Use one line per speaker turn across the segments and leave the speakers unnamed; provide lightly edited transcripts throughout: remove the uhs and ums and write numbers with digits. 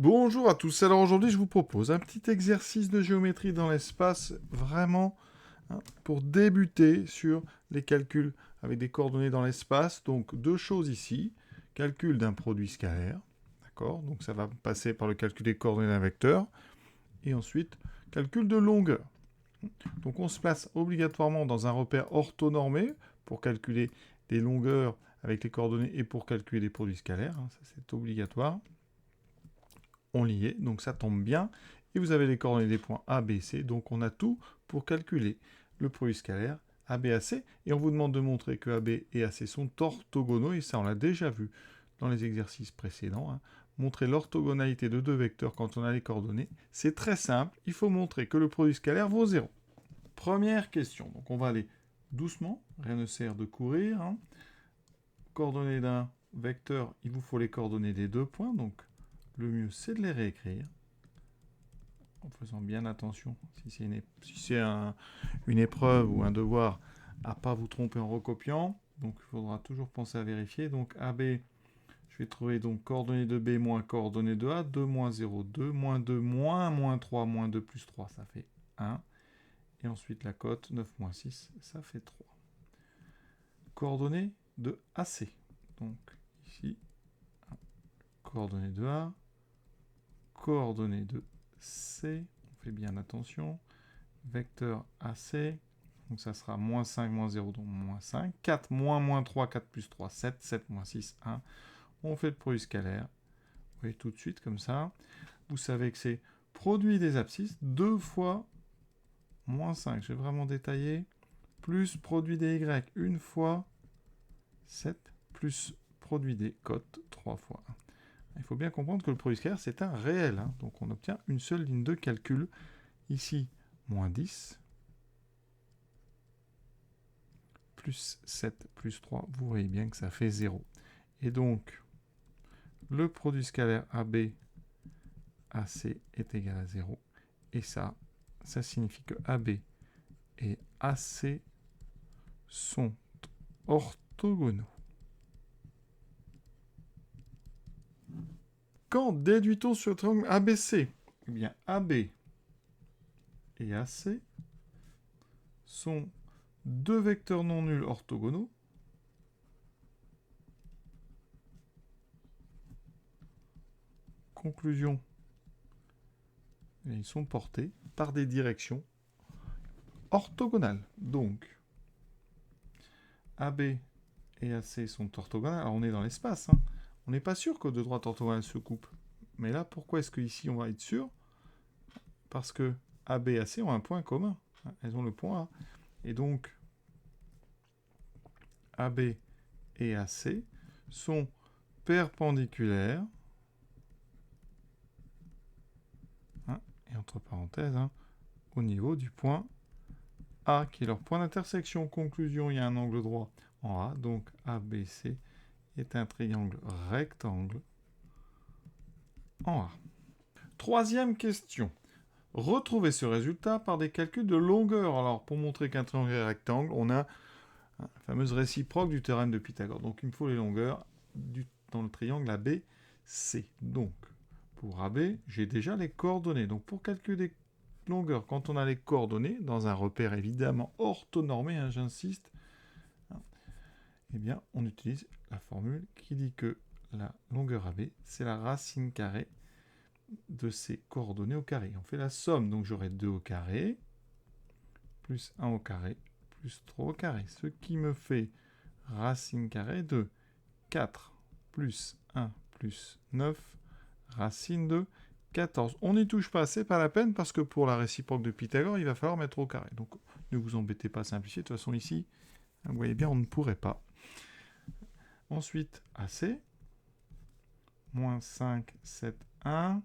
Bonjour à tous, alors aujourd'hui je vous propose un petit exercice de géométrie dans l'espace, vraiment pour débuter sur les calculs avec des coordonnées dans l'espace. Donc deux choses ici, calcul d'un produit scalaire, d'accord, donc ça va passer par le calcul des coordonnées d'un vecteur, et ensuite calcul de longueur. Donc on se place obligatoirement dans un repère orthonormé pour calculer des longueurs avec les coordonnées et pour calculer des produits scalaires, ça c'est obligatoire. On l'y est, donc ça tombe bien. Et vous avez les coordonnées des points A, B, C, donc on a tout pour calculer le produit scalaire AB, AC. Et on vous demande de montrer que AB et AC sont orthogonaux, et ça on l'a déjà vu dans les exercices précédents. Montrer l'orthogonalité de deux vecteurs quand on a les coordonnées, c'est très simple, il faut montrer que le produit scalaire vaut 0. Première question, donc on va aller doucement, rien ne sert de courir. Coordonnées d'un vecteur, il vous faut les coordonnées des deux points, donc le mieux c'est de les réécrire en faisant bien attention si c'est une épreuve ou un devoir à pas vous tromper en recopiant. Donc il faudra toujours penser à vérifier. Donc AB, je vais trouver donc coordonnées de B moins coordonnées de A, 2 moins 0, 2, moins 2, moins 3, moins 2 plus 3, ça fait 1. Et ensuite la cote, 9 moins 6, ça fait 3. Coordonnées de AC. Donc ici, coordonnées de A, coordonnées de C, on fait bien attention, vecteur AC, donc ça sera moins 5, moins 0, donc moins 5, 4, moins 3, 4 plus 3, 7, 7 moins 6, 1, on fait le produit scalaire, vous voyez tout de suite comme ça, vous savez que c'est produit des abscisses, 2 fois moins 5, j'ai vraiment détaillé, plus produit des Y, 1 fois 7, plus produit des cotes, 3 fois 1. Il faut bien comprendre que le produit scalaire, c'est un réel. Donc on obtient une seule ligne de calcul. Ici, moins 10, plus 7, plus 3. Vous voyez bien que ça fait 0. Et donc, le produit scalaire AB, AC est égal à 0. Et ça signifie que AB et AC sont orthogonaux. Quand déduit-on sur le triangle ABC? Eh bien, AB et AC sont deux vecteurs non nuls orthogonaux. Conclusion, ils sont portés par des directions orthogonales. Donc, AB et AC sont orthogonales. Alors, on est dans l'espace. On n'est pas sûr que deux droites orthogonales se coupent. Mais là, pourquoi est-ce qu'ici, on va être sûr? Parce que AB et AC ont un point commun. Elles ont le point A. Et donc, AB et AC sont perpendiculaires. Et entre parenthèses, au niveau du point A, qui est leur point d'intersection. Conclusion, il y a un angle droit en A. Donc, ABC est un triangle rectangle en A. Troisième question. Retrouvez ce résultat par des calculs de longueur. Alors, pour montrer qu'un triangle est rectangle, on a la fameuse réciproque du théorème de Pythagore. Donc, il me faut les longueurs dans le triangle ABC. Donc, pour AB, j'ai déjà les coordonnées. Donc, pour calculer des longueurs, quand on a les coordonnées, dans un repère évidemment orthonormé, j'insiste, eh bien, on utilise la formule qui dit que la longueur AB, c'est la racine carrée de ces coordonnées au carré. On fait la somme, donc j'aurai 2 au carré, plus 1 au carré, plus 3 au carré. Ce qui me fait racine carrée de 4 plus 1 plus 9, racine de 14. On n'y touche pas, c'est pas la peine, parce que pour la réciproque de Pythagore, il va falloir mettre au carré. Donc ne vous embêtez pas à simplifier, de toute façon ici, vous voyez bien, on ne pourrait pas. Ensuite, AC, moins 5, 7, 1,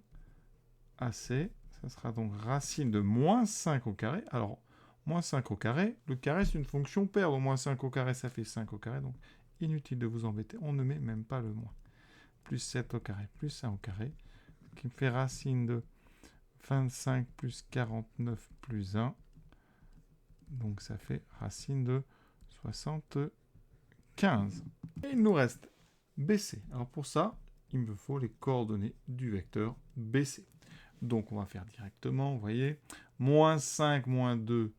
AC, ça sera donc racine de moins 5 au carré. Alors, moins 5 au carré, le carré c'est une fonction paire, donc moins 5 au carré ça fait 5 au carré, donc inutile de vous embêter, on ne met même pas le moins. Plus 7 au carré, plus 1 au carré, qui me fait racine de 25 plus 49 plus 1, donc ça fait racine de 75. Et il nous reste BC. Alors pour ça, il me faut les coordonnées du vecteur BC. Donc, on va faire directement, vous voyez, moins 5, moins 2,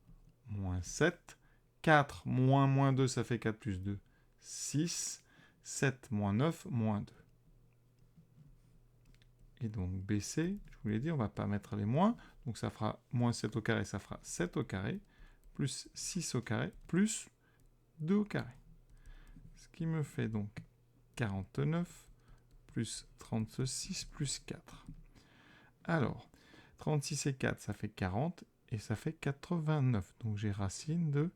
moins 7. 4, moins 2, ça fait 4 plus 2, 6. 7, moins 9, moins 2. Et donc, BC, je vous l'ai dit, on ne va pas mettre les moins. Donc, ça fera moins 7 au carré, ça fera 7 au carré, plus 6 au carré, plus 2 au carré. Ce qui me fait donc 49, plus 36, plus 4. Alors, 36 et 4, ça fait 40, et ça fait 89. Donc, j'ai racine de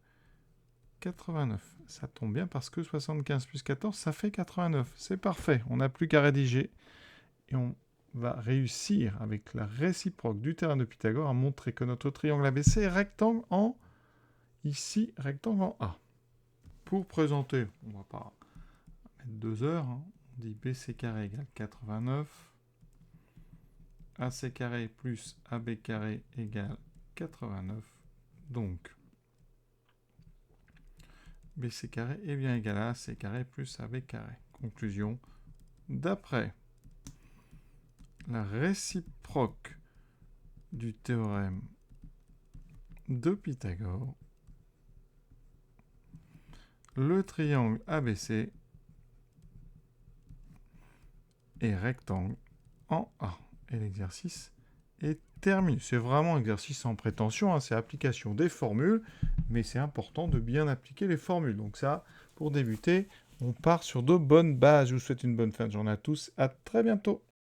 89. Ça tombe bien parce que 75 plus 14, ça fait 89. C'est parfait. On n'a plus qu'à rédiger. Et on va réussir, avec la réciproque du théorème de Pythagore, à montrer que notre triangle ABC est rectangle en... Ici, rectangle en A. Pour présenter, on ne va pas mettre 2 heures. On dit BC carré égale 89. AC carré plus AB carré égale 89. Donc, BC carré est bien égal à AC carré plus AB carré. Conclusion, d'après la réciproque du théorème de Pythagore, le triangle ABC est rectangle en A. Et l'exercice est terminé. C'est vraiment un exercice sans prétention, hein, c'est application des formules, mais c'est important de bien appliquer les formules. Donc ça, pour débuter, on part sur de bonnes bases. Je vous souhaite une bonne fin de journée à tous. À très bientôt.